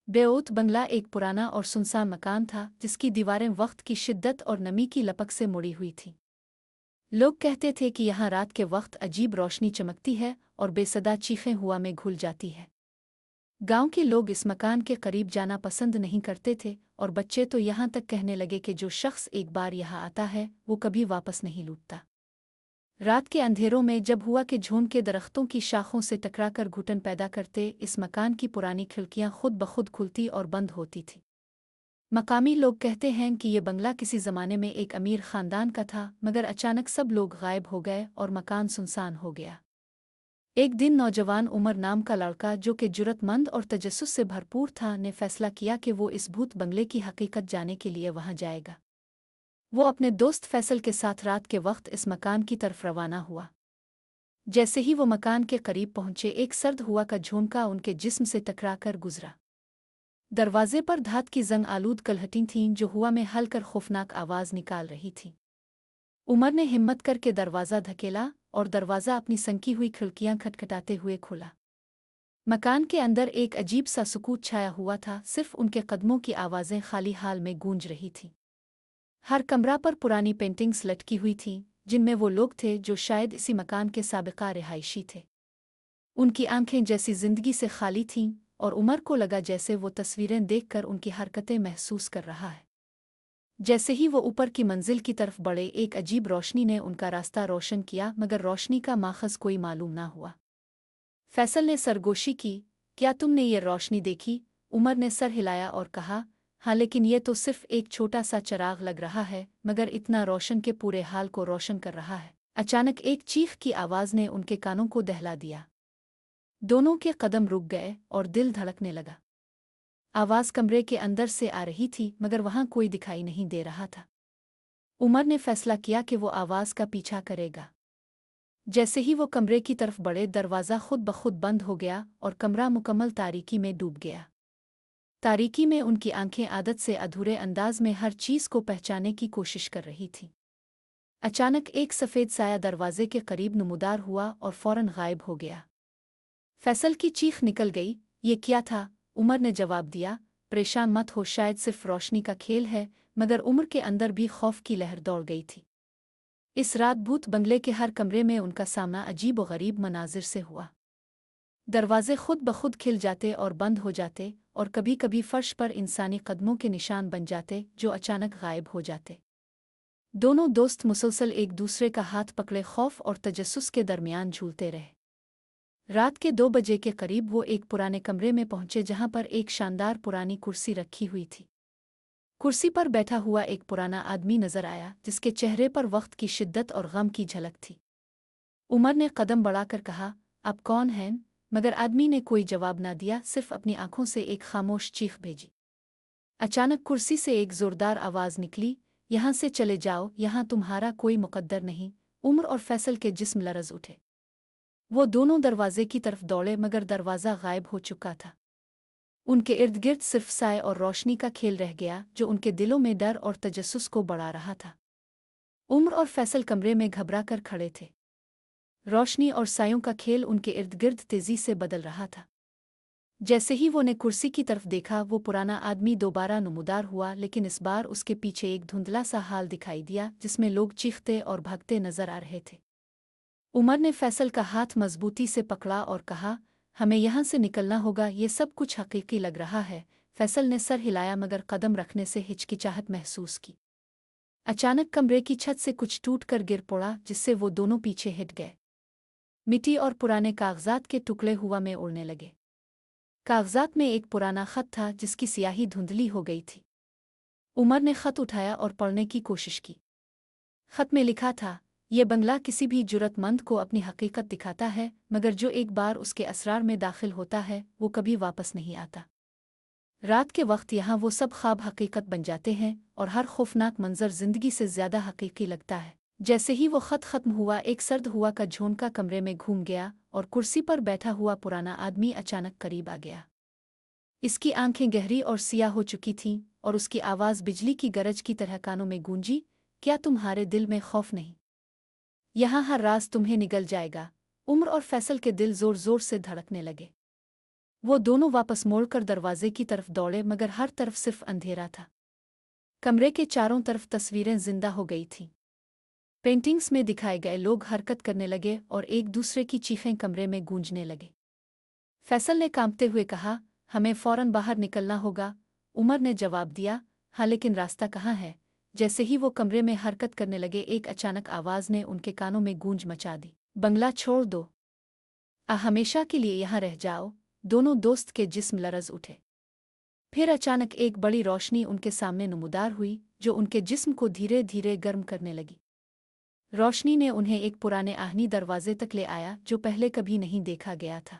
बेओत बंगला एक पुराना और सुनसान मकान था जिसकी दीवारें वक्त की शिद्दत और नमी की लपक से मुड़ी हुई थीं। लोग कहते थे कि यहाँ रात के वक्त अजीब रोशनी चमकती है और बेसदा चीखें हुआ में घुल जाती है। गांव के लोग इस मकान के करीब जाना पसंद नहीं करते थे और बच्चे तो यहाँ तक कहने लगे कि जो शख्स एक बार यहाँ आता है वो कभी वापस नहीं लौटता। रात के अंधेरों में जब हुआ कि झूम के दरख्तों की शाखों से टकराकर घुटन पैदा करते, इस मकान की पुरानी खिड़कियां खुद ब खुद खुलती और बंद होती थी। मकामी लोग कहते हैं कि ये बंगला किसी ज़माने में एक अमीर ख़ानदान का था, मगर अचानक सब लोग गायब हो गए और मकान सुनसान हो गया। एक दिन नौजवान उमर नाम का लड़का, जो कि जुर्रतमंद और तजस्सुस से भरपूर था, ने फैसला किया कि वो इस भूत बंगले की हकीकत जानने के लिए वहां जाएगा। वो अपने दोस्त फैसल के साथ रात के वक्त इस मकान की तरफ रवाना हुआ। जैसे ही वो मकान के करीब पहुंचे, एक सर्द हुआ का झोंका उनके जिस्म से टकराकर गुजरा। दरवाजे पर धात की जंग आलूद कलहटें थीं जो हुआ में हलकर खौफनाक आवाज निकाल रही थी। उमर ने हिम्मत करके दरवाज़ा धकेला और दरवाज़ा अपनी संकी हुई खिड़कियां खटखटाते हुए खोला। मकान के अंदर एक अजीब सा सुकूत छाया हुआ था, सिर्फ उनके कदमों की आवाज़ें खाली हाल में गूंज रही थीं। हर कमरा पर पुरानी पेंटिंग्स लटकी हुई थीं जिनमें वो लोग थे जो शायद इसी मकान के साबिका रिहायशी थे। उनकी आंखें जैसी जिंदगी से खाली थीं और उमर को लगा जैसे वो तस्वीरें देखकर उनकी हरकतें महसूस कर रहा है। जैसे ही वो ऊपर की मंजिल की तरफ बढ़े, एक अजीब रोशनी ने उनका रास्ता रोशन किया, मगर रोशनी का माखज़ कोई मालूम ना हुआ। फैसल ने सरगोशी की, क्या तुमने ये रोशनी देखी? उमर ने सर हिलाया और कहा, हाँ, लेकिन ये तो सिर्फ एक छोटा सा चराग लग रहा है, मगर इतना रोशन के पूरे हाल को रोशन कर रहा है। अचानक एक चीख की आवाज़ ने उनके कानों को दहला दिया। दोनों के कदम रुक गए और दिल धड़कने लगा। आवाज़ कमरे के अंदर से आ रही थी, मगर वहां कोई दिखाई नहीं दे रहा था। उमर ने फैसला किया कि वो आवाज़ का पीछा करेगा। जैसे ही वो कमरे की तरफ बढ़े, दरवाज़ा खुद ब खुद बंद हो गया और कमरा मुकम्मल तारीकी में डूब गया। तारीकी में उनकी आंखें आदत से अधूरे अंदाज में हर चीज़ को पहचानने की कोशिश कर रही थीं। अचानक एक सफ़ेद साया दरवाजे के करीब नमूदार हुआ और फौरन गायब हो गया। फैसल की चीख निकल गई, ये क्या था? उमर ने जवाब दिया, परेशान मत हो, शायद सिर्फ रोशनी का खेल है। मगर उमर के अंदर भी खौफ की लहर दौड़ गई थी। इस रात भूत बंगले के हर कमरे में उनका सामना अजीब व गरीब मनाजिर से हुआ। दरवाजे खुद ब खुद खिल जाते और बंद हो जाते, और कभी कभी फर्श पर इंसानी कदमों के निशान बन जाते जो अचानक गायब हो जाते। दोनों दोस्त मुसलसल एक दूसरे का हाथ पकड़े खौफ और तजस्सुस के दरमियान झूलते रहे। रात के 2 बजे के करीब वो एक पुराने कमरे में पहुंचे जहां पर एक शानदार पुरानी कुर्सी रखी हुई थी। कुर्सी पर बैठा हुआ एक पुराना आदमी नजर आया जिसके चेहरे पर वक्त की शिद्दत और गम की झलक थी। उमर ने कदम बढ़ाकर कहा, आप कौन हैं? मगर आदमी ने कोई जवाब ना दिया, सिर्फ अपनी आंखों से एक खामोश चीख भेजी। अचानक कुर्सी से एक जोरदार आवाज निकली, यहाँ से चले जाओ, यहाँ तुम्हारा कोई मुकद्दर नहीं। उमर और फैसल के जिस्म लरज उठे। वो दोनों दरवाजे की तरफ दौड़े, मगर दरवाज़ा गायब हो चुका था। उनके इर्द गिर्द सिर्फ साए और रोशनी का खेल रह गया जो उनके दिलों में डर और तजस्सुस को बढ़ा रहा था। उम्र और फैसल कमरे में घबरा कर खड़े थे। रोशनी और सायों का खेल उनके इर्द गिर्द तेजी से बदल रहा था। जैसे ही वो ने कुर्सी की तरफ देखा, वो पुराना आदमी दोबारा नमूदार हुआ, लेकिन इस बार उसके पीछे एक धुंधला सा हाल दिखाई दिया जिसमें लोग चीखते और भागते नजर आ रहे थे। उमर ने फैसल का हाथ मजबूती से पकड़ा और कहा, हमें यहाँ से निकलना होगा, ये सब कुछ हकीकी लग रहा है। फैसल ने सर हिलाया मगर कदम रखने से हिचकिचाहट महसूस की। अचानक कमरे की छत से कुछ टूट कर गिर पड़ा जिससे वो दोनों पीछे हिट गए। मिट्टी और पुराने कागजात के टुकड़े हुआ में उड़ने लगे। कागजात में एक पुराना खत था जिसकी स्याही धुंधली हो गई थी। उमर ने खत उठाया और पढ़ने की कोशिश की। खत में लिखा था, ये बंगला किसी भी जुर्रतमंद को अपनी हकीकत दिखाता है, मगर जो एक बार उसके असरार में दाखिल होता है वो कभी वापस नहीं आता। रात के वक्त यहाँ वो सब ख्वाब हकीकत बन जाते हैं और हर खौफनाक मंजर जिंदगी से ज्यादा हकीकी लगता है। जैसे ही वो खत खत्म हुआ, एक सर्द हुआ का झोंका कमरे में घूम गया और कुर्सी पर बैठा हुआ पुराना आदमी अचानक करीब आ गया। इसकी आंखें गहरी और सियाह हो चुकी थीं और उसकी आवाज़ बिजली की गरज की तरह कानों में गूंजी, क्या तुम्हारे दिल में खौफ नहीं? यहाँ हर राज तुम्हें निगल जाएगा। उम्र और फैसल के दिल जोर जोर से धड़कने लगे। वो दोनों वापस मोड़कर दरवाजे की तरफ दौड़े मगर हर तरफ सिर्फ अंधेरा था। कमरे के चारों तरफ तस्वीरें जिंदा हो गई थीं। पेंटिंग्स में दिखाए गए लोग हरकत करने लगे और एक दूसरे की चीखें कमरे में गूंजने लगे। फैसल ने कांपते हुए कहा, हमें फौरन बाहर निकलना होगा। उमर ने जवाब दिया, हाँ लेकिन रास्ता कहाँ है? जैसे ही वो कमरे में हरकत करने लगे एक अचानक आवाज़ ने उनके कानों में गूंज मचा दी, बंगला छोड़ दो, हमेशा के लिए यहाँ रह जाओ। दोनों दोस्त के जिस्म लरज उठे। फिर अचानक एक बड़ी रोशनी उनके सामने नमूदार हुई जो उनके जिस्म को धीरे धीरे गर्म करने लगी। रोशनी ने उन्हें एक पुराने आहनी दरवाजे तक ले आया जो पहले कभी नहीं देखा गया था।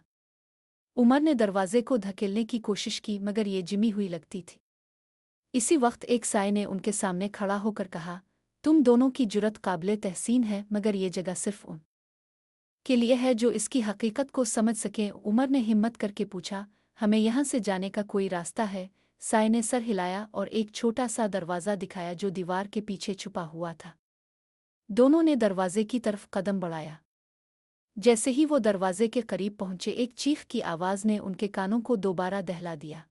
उमर ने दरवाजे को धकेलने की कोशिश की मगर ये जिमी हुई लगती थी। इसी वक्त एक साय ने उनके सामने खड़ा होकर कहा, तुम दोनों की जुरत काबिले तहसीन है मगर ये जगह सिर्फ उन के लिए है जो इसकी हकीकत को समझ सकें। उमर ने हिम्मत करके पूछा, हमें यहाँ से जाने का कोई रास्ता है? साय ने सर हिलाया और एक छोटा सा दरवाज़ा दिखाया जो दीवार के पीछे छुपा हुआ था। दोनों ने दरवाजे की तरफ कदम बढ़ाया। जैसे ही वो दरवाजे के करीब पहुंचे एक चीख की आवाज़ ने उनके कानों को दोबारा दहला दिया।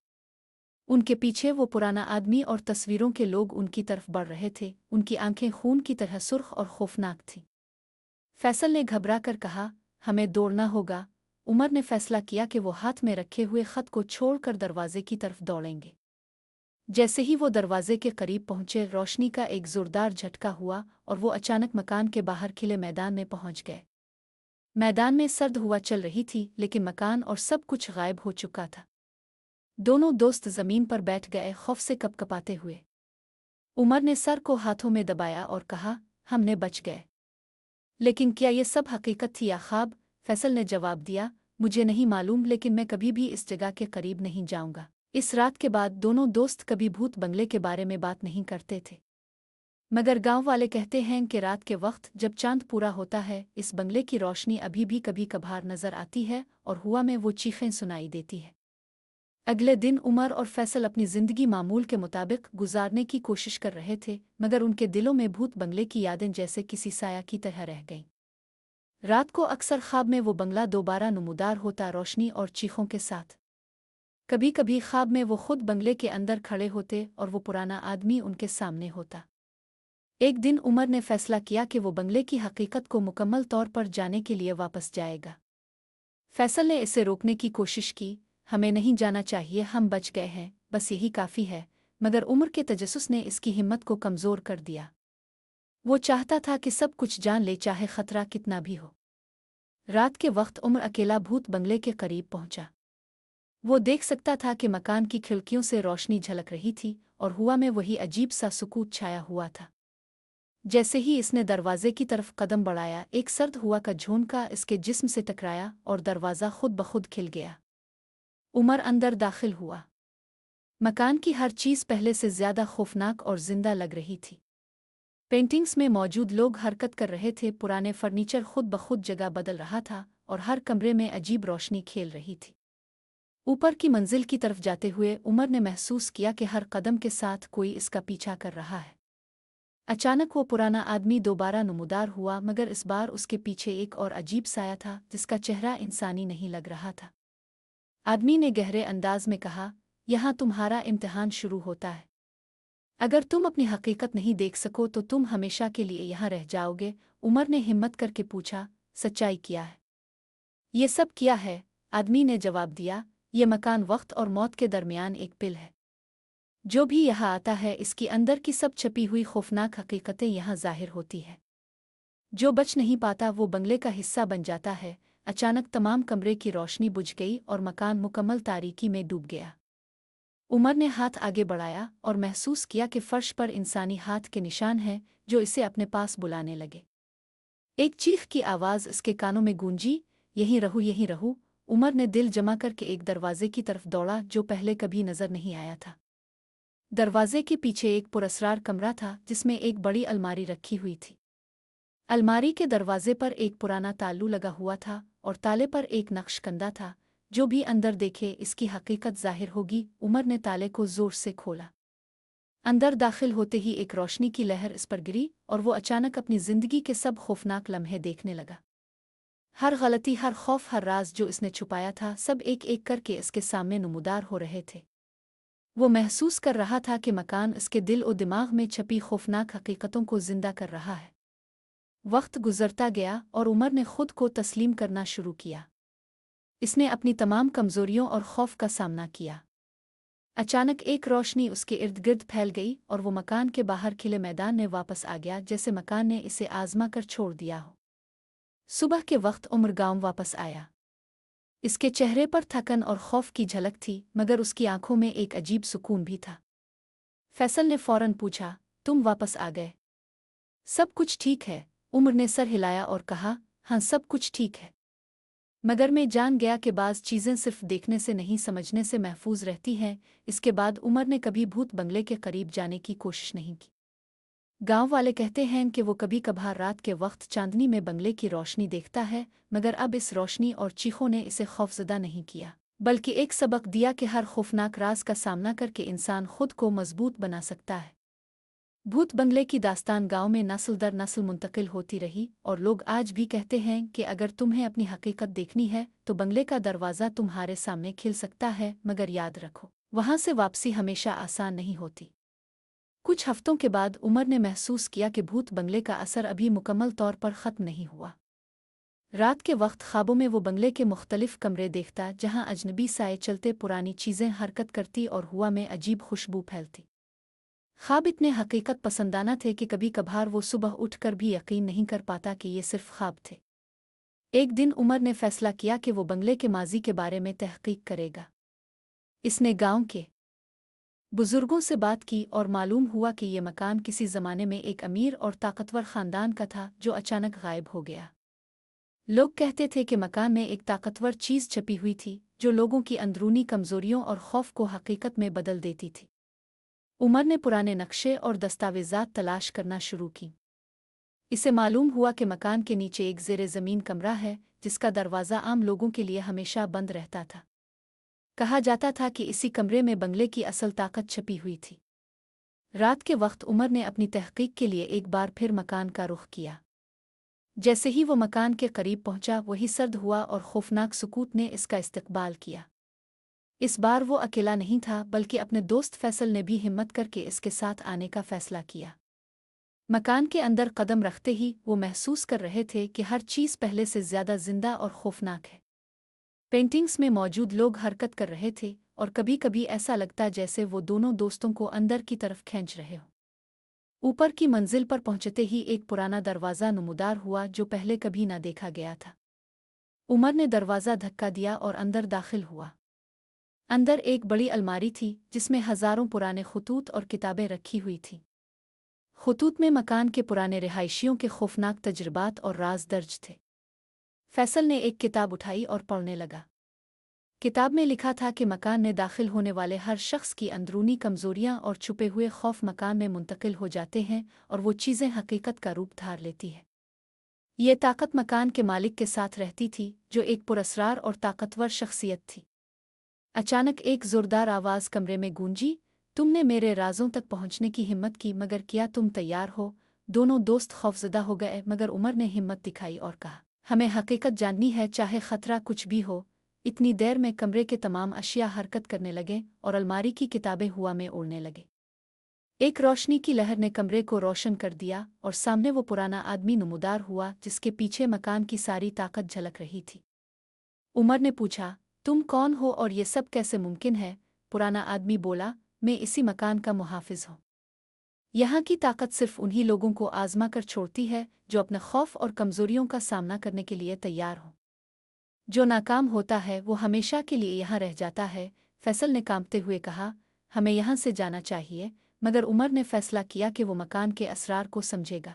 उनके पीछे वो पुराना आदमी और तस्वीरों के लोग उनकी तरफ बढ़ रहे थे। उनकी आंखें खून की तरह सुर्ख और खौफनाक थीं। फैसल ने घबरा कर कहा, हमें दौड़ना होगा। उमर ने फैसला किया कि वो हाथ में रखे हुए खत को छोड़कर दरवाजे की तरफ दौड़ेंगे। जैसे ही वो दरवाजे के करीब पहुंचे रोशनी का एक जोरदार झटका हुआ और वो अचानक मकान के बाहर खिले मैदान में पहुंच गए। मैदान में सर्द हुआ चल रही थी लेकिन मकान और सब कुछ गायब हो चुका था। दोनों दोस्त जमीन पर बैठ गए खौफ से कपकपाते हुए। उमर ने सर को हाथों में दबाया और कहा, हमने बच गए। लेकिन क्या ये सब हकीकत थी या ख्वाब? फैसल ने जवाब दिया, मुझे नहीं मालूम लेकिन मैं कभी भी इस जगह के करीब नहीं जाऊंगा। इस रात के बाद दोनों दोस्त कभी भूत बंगले के बारे में बात नहीं करते थे। मगर गांव वाले कहते हैं कि रात के वक्त जब चांद पूरा होता है इस बंगले की रोशनी अभी भी कभी कभार नजर आती है और हुआ में वो चीखें सुनाई देती है। अगले दिन उमर और फैसल अपनी जिंदगी मामूल के मुताबिक गुजारने की कोशिश कर रहे थे मगर उनके दिलों में भूत बंगले की यादें जैसे किसी साया की तरह रह गईं। रात को अक्सर ख्वाब में वो बंगला दोबारा नमूदार होता रोशनी और चीखों के साथ। कभी कभी ख्वाब में वो खुद बंगले के अंदर खड़े होते और वो पुराना आदमी उनके सामने होता। एक दिन उमर ने फैसला किया कि वो बंगले की हकीकत को मुकम्मल तौर पर जाने के लिए वापस जाएगा। फैसल ने इसे रोकने की कोशिश की, हमें नहीं जाना चाहिए, हम बच गए हैं, बस यही काफ़ी है। मगर उमर के तजस्सुस ने इसकी हिम्मत को कमज़ोर कर दिया। वो चाहता था कि सब कुछ जान ले चाहे खतरा कितना भी हो। रात के वक्त उमर अकेला भूत बंगले के करीब पहुंचा। वो देख सकता था कि मकान की खिड़कियों से रोशनी झलक रही थी और हुआ में वही अजीब सा सुकूत छाया हुआ था। जैसे ही इसने दरवाजे की तरफ कदम बढ़ाया एक सर्द हुआ का झोंका इसके जिस्म से टकराया और दरवाज़ा खुद ब खुद खिल गया। उमर अंदर दाखिल हुआ। मकान की हर चीज़ पहले से ज्यादा खौफनाक और जिंदा लग रही थी। पेंटिंग्स में मौजूद लोग हरकत कर रहे थे, पुराने फर्नीचर खुद ब खुद जगह बदल रहा था और हर कमरे में अजीब रोशनी खेल रही थी। ऊपर की मंजिल की तरफ जाते हुए उमर ने महसूस किया कि हर कदम के साथ कोई इसका पीछा कर रहा है। अचानक वो पुराना आदमी दोबारा नमूदार हुआ मगर इस बार उसके पीछे एक और अजीब साया था जिसका चेहरा इंसानी नहीं लग रहा था। आदमी ने गहरे अंदाज में कहा, यहाँ तुम्हारा इम्तिहान शुरू होता है। अगर तुम अपनी हकीकत नहीं देख सको तो तुम हमेशा के लिए यहाँ रह जाओगे। उमर ने हिम्मत करके पूछा, सच्चाई क्या है? ये सब क्या है? आदमी ने जवाब दिया, ये मकान वक्त और मौत के दरमियान एक पिल है। जो भी यहाँ आता है इसकी अंदर की सब छपी हुई खौफनाक हकीकतें यहाँ जाहिर होती है। जो बच नहीं पाता वो बंगले का हिस्सा बन जाता है। अचानक तमाम कमरे की रोशनी बुझ गई और मकान मुकम्मल तारीकी में डूब गया। उमर ने हाथ आगे बढ़ाया और महसूस किया कि फर्श पर इंसानी हाथ के निशान हैं जो इसे अपने पास बुलाने लगे। एक चीख की आवाज़ इसके कानों में गूंजी, यहीं रहूं, यहीं रहूं। उमर ने दिल जमा करके एक दरवाजे की तरफ दौड़ा जो पहले कभी नजर नहीं आया था। दरवाजे के पीछे एक पुरस्रार कमरा था जिसमें एक बड़ी अलमारी रखी हुई थी। अलमारी के दरवाजे पर एक पुराना तालू लगा हुआ था और ताले पर एक नक्शकंदा था। जो भी अंदर देखे इसकी हकीकत जाहिर होगी। उमर ने ताले को जोर से खोला। अंदर दाखिल होते ही एक रोशनी की लहर इस पर गिरी और वो अचानक अपनी जिंदगी के सब खौफनाक लम्हे देखने लगा। हर गलती, हर खौफ, हर राज जो इसने छुपाया था, सब एक एक करके इसके सामने नुमदार हो रहे थे। वो महसूस कर रहा था कि मकान इसके दिल और दिमाग में छपी खौफनाक हकीकतों को जिंदा कर रहा है। वक्त गुजरता गया और उमर ने खुद को तस्लीम करना शुरू किया। इसने अपनी तमाम कमजोरियों और खौफ का सामना किया। अचानक एक रोशनी उसके इर्द गिर्द फैल गई और वो मकान के बाहर खिले मैदान में वापस आ गया, जैसे मकान ने इसे आजमा कर छोड़ दिया हो। सुबह के वक्त उमर गांव वापस आया। इसके चेहरे पर थकन और खौफ की झलक थी, मगर उसकी आंखों में एक अजीब सुकून भी था। फैसल ने फौरन पूछा, तुम वापस आ गए? सब कुछ ठीक है, उमर ने सर हिलाया और कहा, हाँ सब कुछ ठीक है। मगर मैं जान गया कि बाज़ चीज़ें सिर्फ देखने से नहीं समझने से महफूज रहती हैं। इसके बाद उमर ने कभी भूत बंगले के करीब जाने की कोशिश नहीं की। गांव वाले कहते हैं कि वो कभी कभार रात के वक्त चांदनी में बंगले की रोशनी देखता है, मगर अब इस रोशनी और चीखों ने इसे खौफजदा नहीं किया, बल्कि एक सबक दिया कि हर खौफनाक राज का सामना करके इंसान खुद को मजबूत बना सकता है। भूत बंगले की दास्तान गांव में नस्ल दर नस्ल मुंतकिल होती रही और लोग आज भी कहते हैं कि अगर तुम्हें अपनी हकीकत देखनी है तो बंगले का दरवाज़ा तुम्हारे सामने खिल सकता है, मगर याद रखो वहां से वापसी हमेशा आसान नहीं होती। कुछ हफ्तों के बाद उमर ने महसूस किया कि भूत बंगले का असर अभी मुकम्मल तौर पर ख़त्म नहीं हुआ। रात के वक्त ख्वाबों में वो बंगले के मुख्तलिफ कमरे देखता, जहां अजनबी साए चलते, पुरानी चीज़ें हरकत करती और हवा में अजीब खुशबू फैलती। ख्वाब इतने हकीकत पसंदाना थे कि कभी कभार वो सुबह उठकर भी यकीन नहीं कर पाता कि ये सिर्फ ख्वाब थे। एक दिन उमर ने फैसला किया कि वो बंगले के माजी के बारे में तहकीक करेगा। इसने गांव के बुजुर्गों से बात की और मालूम हुआ कि ये मकान किसी ज़माने में एक अमीर और ताकतवर ख़ानदान का था, जो अचानक गायब हो गया। लोग कहते थे कि मकान में एक ताकतवर चीज़ छपी हुई थी, जो लोगों की अंदरूनी कमज़ोरियों और खौफ को हकीकत में बदल देती थी। उमर ने पुराने नक्शे और दस्तावेज़ात तलाश करना शुरू की। इसे मालूम हुआ कि मकान के नीचे एक ज़ेरे ज़मीन कमरा है, जिसका दरवाज़ा आम लोगों के लिए हमेशा बंद रहता था। कहा जाता था कि इसी कमरे में बंगले की असल ताकत छपी हुई थी। रात के वक्त उमर ने अपनी तहकीक के लिए एक बार फिर मकान का रुख किया। जैसे ही वो मकान के करीब पहुंचा, वही सर्द हुआ और खौफनाक सुकूत ने इसका इस्तकबाल किया। इस बार वो अकेला नहीं था, बल्कि अपने दोस्त फैसल ने भी हिम्मत करके इसके साथ आने का फैसला किया। मकान के अंदर कदम रखते ही वो महसूस कर रहे थे कि हर चीज़ पहले से ज़्यादा जिंदा और खौफनाक है। पेंटिंग्स में मौजूद लोग हरकत कर रहे थे और कभी कभी ऐसा लगता जैसे वो दोनों दोस्तों को अंदर की तरफ खींच रहे हों। ऊपर की मंजिल पर पहुंचते ही एक पुराना दरवाज़ा नुमदार हुआ, जो पहले कभी न देखा गया था। उमर ने दरवाज़ा धक्का दिया और अंदर दाखिल हुआ। अंदर एक बड़ी अलमारी थी, जिसमें हज़ारों पुराने खतूत और किताबें रखी हुई थीं। खतूत में मकान के पुराने रिहायशियों के खौफनाक तजुर्बात और राज दर्ज थे। फैसल ने एक किताब उठाई और पढ़ने लगा। किताब में लिखा था कि मकान में दाखिल होने वाले हर शख्स की अंदरूनी कमजोरियां और छुपे हुए खौफ मकान में मुंतकिल हो जाते हैं और वो चीज़ें हकीकत का रूप धार लेती है। ये ताकत मकान के मालिक के साथ रहती थी, जो एक पुरअसरार और ताकतवर शख्सियत थी। अचानक एक जोरदार आवाज़ कमरे में गूंजी, तुमने मेरे राजों तक पहुंचने की हिम्मत की, मगर क्या तुम तैयार हो? दोनों दोस्त खौफजदा हो गए, मगर उमर ने हिम्मत दिखाई और कहा, हमें हकीकत जाननी है, चाहे खतरा कुछ भी हो। इतनी देर में कमरे के तमाम अशिया हरकत करने लगे और अलमारी की किताबें हुआ में उड़ने लगे। एक रोशनी की लहर ने कमरे को रोशन कर दिया और सामने वो पुराना आदमी नमूदार हुआ, जिसके पीछे मकान की सारी ताकत झलक रही थी। उमर ने पूछा, तुम कौन हो और ये सब कैसे मुमकिन है? पुराना आदमी बोला, मैं इसी मकान का मुहाफिज हूँ। यहाँ की ताकत सिर्फ उन्हीं लोगों को आजमा कर छोड़ती है जो अपने खौफ और कमजोरियों का सामना करने के लिए तैयार हों। जो नाकाम होता है वो हमेशा के लिए यहाँ रह जाता है। फैसल ने कांपते हुए कहा, हमें यहाँ से जाना चाहिए। मगर उमर ने फैसला किया कि वो मकान के असरार को समझेगा।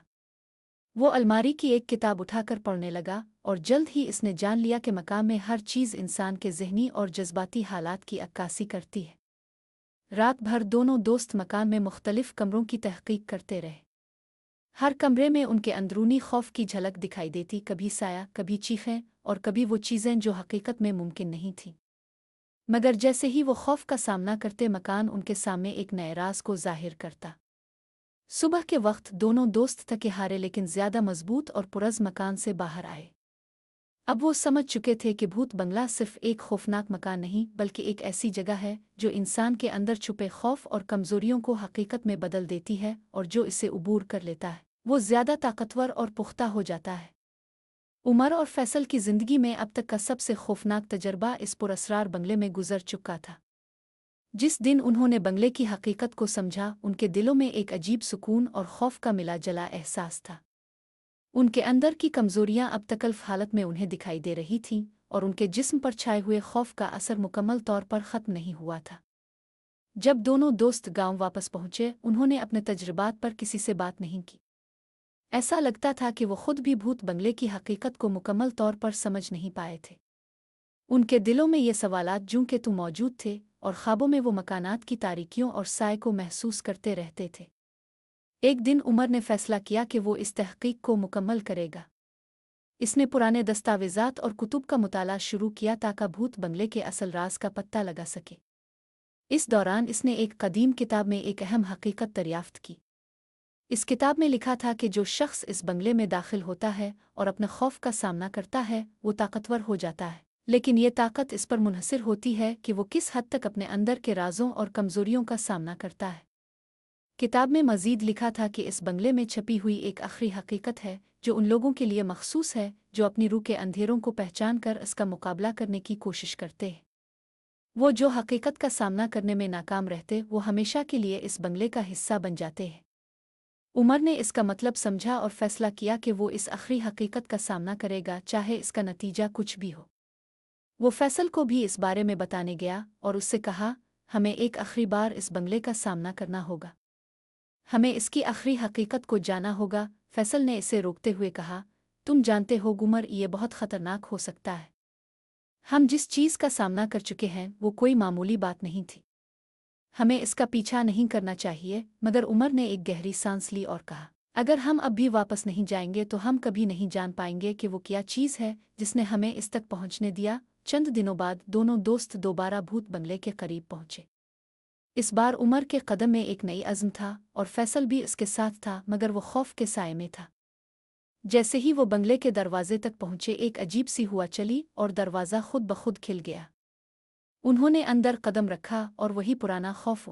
वो अलमारी की एक किताब उठाकर पढ़ने लगा और जल्द ही इसने जान लिया कि मकान में हर चीज़ इंसान के ज़हनी और जज्बाती हालात की अक्कासी करती है। रात भर दोनों दोस्त मकान में मुख्तलिफ कमरों की तहकीक करते रहे। हर कमरे में उनके अंदरूनी खौफ की झलक दिखाई देती, कभी साया, कभी चीखें और कभी वो चीज़ें जो हकीकत में मुमकिन नहीं थीं। मगर जैसे ही वो खौफ का सामना करते, मकान उनके सामने एक नए राज को जाहिर करता। सुबह के वक्त दोनों दोस्त थके हारे लेकिन ज़्यादा मजबूत और पुरज़ मकान से बाहर आए। अब वो समझ चुके थे कि भूत बंगला सिर्फ एक खौफनाक मकान नहीं बल्कि एक ऐसी जगह है जो इंसान के अंदर छुपे खौफ और कमजोरियों को हकीकत में बदल देती है, और जो इसे उबूर कर लेता है वो ज्यादा ताकतवर और पुख्ता हो जाता है। उमर और फैसल की जिंदगी में अब तक का सबसे खौफनाक तजर्बा इस पुरअसरार बंगले में गुजर चुका था। जिस दिन उन्होंने बंगले की हकीकत को समझा, उनके दिलों में एक अजीब सुकून और खौफ का मिला जला एहसास था। उनके अंदर की कमजोरियां अब तकल्फ हालत में उन्हें दिखाई दे रही थीं, और उनके जिस्म पर छाए हुए खौफ का असर मुकम्मल तौर पर ख़त्म नहीं हुआ था। जब दोनों दोस्त गांव वापस पहुंचे, उन्होंने अपने तजुर्बात पर किसी से बात नहीं की। ऐसा लगता था कि वो खुद भी भूत बंगले की हकीकत को मुकम्मल तौर पर समझ नहीं पाए थे। उनके दिलों में ये सवालात जूं के तू मौजूद थे, और ख्वाबों में वो मकानात की तारीकियों और साए को महसूस करते रहते थे। एक दिन उमर ने फैसला किया कि वो इस तहकीक को मुकम्मल करेगा। इसने पुराने दस्तावेज़ात और कुतुब का मुताला शुरू किया ताकि भूत बंगले के असल राज का पत्ता लगा सके। इस दौरान इसने एक कदीम किताब में एक अहम हकीकत दरियाफ्त की। इस किताब में लिखा था कि जो शख्स इस बंगले में दाखिल होता है और अपने खौफ का सामना करता है वो ताकतवर हो जाता है, लेकिन ये ताकत इस पर मुनहसिर होती है कि वो किस हद तक अपने अंदर के राजों और कमजोरियों का सामना करता है। किताब में मज़ीद लिखा था कि इस बंगले में छपी हुई एक आखिरी हकीकत है जो उन लोगों के लिए मखसूस है जो अपनी रूह के अंधेरों को पहचान कर इसका मुकाबला करने की कोशिश करते हैं। वो जो हकीकत का सामना करने में नाकाम रहते वो हमेशा के लिए इस बंगले का हिस्सा बन जाते हैं। उमर ने इसका मतलब समझा और फैसला किया कि वो इस आखिरी हकीकत का सामना करेगा, चाहे इसका नतीजा कुछ भी हो। वो फैसल को भी इस बारे में बताने गया और उससे कहा, हमें एक आखिरी बार इस बंगले का सामना करना होगा, हमें इसकी आखिरी हकीकत को जाना होगा। फैसल ने इसे रोकते हुए कहा, तुम जानते हो उमर, ये बहुत खतरनाक हो सकता है। हम जिस चीज़ का सामना कर चुके हैं वो कोई मामूली बात नहीं थी। हमें इसका पीछा नहीं करना चाहिए। मगर उमर ने एक गहरी सांस ली और कहा, अगर हम अब भी वापस नहीं जाएंगे तो हम कभी नहीं जान पाएंगे कि वो क्या चीज़ है जिसने हमें इस तक पहुंचने दिया। चंद दिनों बाद दोनों दोस्त दोबारा भूत बंगले के करीब पहुंचे। इस बार उमर के कदम में एक नई अज़्म था और फैसल भी इसके साथ था, मगर वो खौफ के साए में था। जैसे ही वो बंगले के दरवाजे तक पहुंचे, एक अजीब सी हुआ चली और दरवाज़ा खुद ब खुद खिल गया। उन्होंने अंदर कदम रखा और वही पुराना खौफ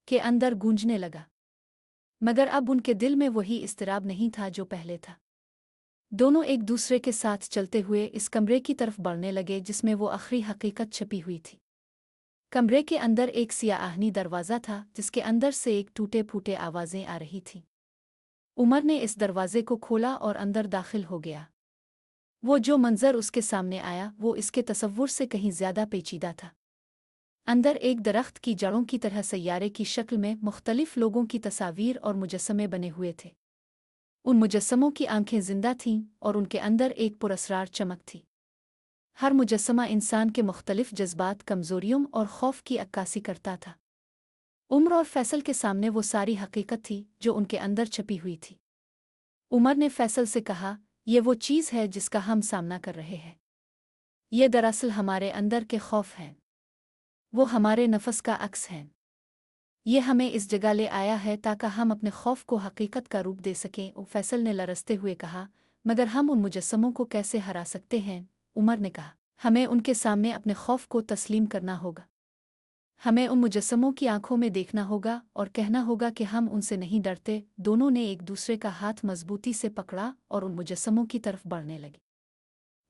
के अंदर गूंजने लगा, मगर अब उनके दिल में वही इस्तिराब नहीं था जो पहले था। दोनों एक दूसरे के साथ चलते हुए इस कमरे की तरफ बढ़ने लगे जिसमें वो आखिरी हकीकत छपी हुई थी। कमरे के अंदर एक सियाहनी दरवाज़ा था जिसके अंदर से एक टूटे फूटे आवाज़ें आ रही थीं। उमर ने इस दरवाजे को खोला और अंदर दाखिल हो गया। वो जो मंजर उसके सामने आया वो इसके तसव्वुर से कहीं ज्यादा पेचीदा था। अंदर एक दरख्त की जड़ों की तरह सैयारे की शक्ल में मुख्तलिफ लोगों की तस्वीर और मुजस्समे बने हुए थे। उन मुजस्समों की आंखें जिंदा थीं और उनके अंदर एक पुरअसरार चमक थी। हर मुजस्समा इंसान के मुख्तलिफ जज्बात, कमजोरियों और खौफ की अक्कासी करता था। उमर और फैसल के सामने वो सारी हकीकत थी जो उनके अंदर छपी हुई थी। उमर ने फैसल से कहा, ये वो चीज़ है जिसका हम सामना कर रहे हैं। ये दरअसल हमारे अंदर के खौफ हैं, वो हमारे नफस का अक्स हैं। ये हमें इस जगह ले आया है ताकि हम अपने खौफ को हकीकत का रूप दे सकें। फैसल ने लरसते हुए कहा, मगर हम उन मुजस्समों को कैसे हरा सकते हैं? उमर ने कहा, हमें उनके सामने अपने खौफ को तस्लीम करना होगा। हमें उन मुजस्समों की आंखों में देखना होगा और कहना होगा कि हम उनसे नहीं डरते। दोनों ने एक दूसरे का हाथ मजबूती से पकड़ा और उन मुजस्समों की तरफ बढ़ने लगे।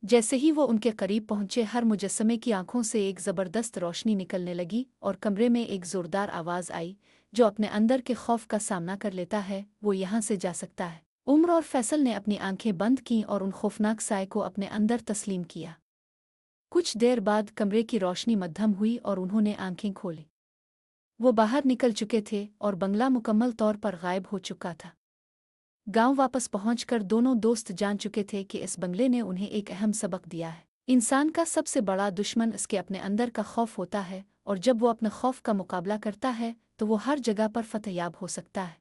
जैसे ही वो उनके करीब पहुंचे, हर मुजस्समे की आंखों से एक ज़बरदस्त रोशनी निकलने लगी और कमरे में एक ज़ोरदार आवाज़ आई, जो अपने अंदर के खौफ का सामना कर लेता है वो यहाँ से जा सकता है। उमर और फैसल ने अपनी आंखें बंद कीं और उन खौफनाक साए को अपने अंदर तस्लीम किया। कुछ देर बाद कमरे की रोशनी मद्धम हुई और उन्होंने आंखें खोली। वो बाहर निकल चुके थे और बंगला मुकम्मल तौर पर गायब हो चुका था। गांव वापस पहुंचकर दोनों दोस्त जान चुके थे कि इस बंगले ने उन्हें एक अहम सबक दिया है। इंसान का सबसे बड़ा दुश्मन इसके अपने अंदर का खौफ होता है, और जब वो अपने खौफ का मुकाबला करता है तो वो हर जगह पर फतहयाब हो सकता है।